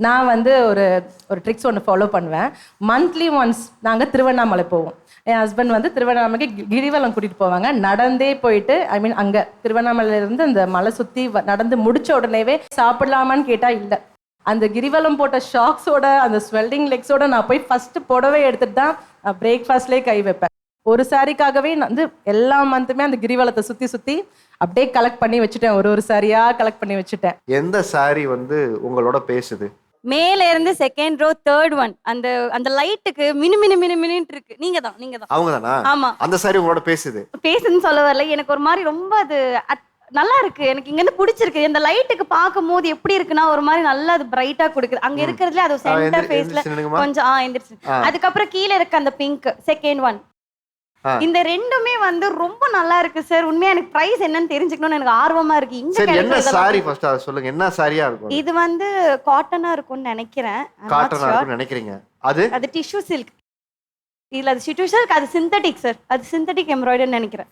நான் வந்து ஒரு ஒரு ட்ரிக்ஸ் ஒன்று ஃபாலோ பண்ணுவேன். மந்த்லி ஒன்ஸ் நாங்கள் திருவண்ணாமலை போவோம். என் ஹஸ்பண்ட் வந்து திருவண்ணாமலைக்கு கிரிவலம் கூட்டிகிட்டு போவாங்க. நடந்தே போயிட்டு அங்கே திருவண்ணாமலையிலேருந்து அந்த மலை சுற்றி நடந்து முடிச்ச உடனேவே சாப்பிடலாமான்னு கேட்டால் இல்லை. அந்த கிரிவலம் போட்ட ஷாக்ஸோட அந்த ஸ்வெல்டிங் லெக்ஸோட நான் போய் ஃபஸ்ட்டு புடவை எடுத்துகிட்டு தான் நான் பிரேக்ஃபாஸ்ட்லேயே கை வைப்பேன். ஒரு சாரிக்காகவே நான் வந்து எல்லா மந்த்துமே அந்த கிரிவலத்தை சுற்றி சுற்றி அப்படியே கலெக்ட் பண்ணி வச்சுட்டேன். ஒரு சாரியாக கலெக்ட் பண்ணி வச்சுட்டேன். எந்த சாரி வந்து உங்களோட பேசுது? மேல இருந்து செகண்ட் ரோ தேர்ட் ஒன் அந்த அந்த லைட்டுக்கு மினு மினு மினு மினுன்னு இருக்கு. நீங்க தான் அவங்க தானா? ஆமா, அந்த சாரி உங்களோட பேசுது. பேசுன்னு சொல்ல வரல, எனக்கு ஒரு மாதிரி ரொம்ப அது நல்லா இருக்கு. எனக்கு இங்க இருந்து பிடிச்சிருக்கு. இந்த லைட்டுக்கு பார்க்கும் போது எப்படி இருக்குன்னா ஒரு மாதிரி நல்லா அது பிரைட்டா கொடுக்குது. அங்க இருக்கிறதுல அது சென்டர் ஃபேஸ்ல கொஞ்சம் எந்திரிச்சு. அதுக்கப்புறம் கீழே இருக்க அந்த பிங்க் செகண்ட் ஒன், இந்த ரெண்டுமே வந்து ரொம்ப நல்லா இருக்கு சார். உண்மையா எனக்கு பிரைஸ் என்னன்னு தெரிஞ்சுக்கணும்னு எனக்கு ஆர்வமா இருக்கு. சரி, என்ன சாரி ஃபர்ஸ்ட் அத சொல்லுங்க. என்ன சாரியா இருக்கும்? இது வந்து காட்டனா இருக்கும்னு நினைக்கிறேன். காட்டனா இருக்கும்னு நினைக்கிறீங்க? அது டிஷ்யூ சில்க். இல்ல அது டிஷ்யூ சில்க், அது சிந்தட்டிக் சார். அது சிந்தட்டிக் எம்ப்ராய்டரின்னு நினைக்கிறேன்.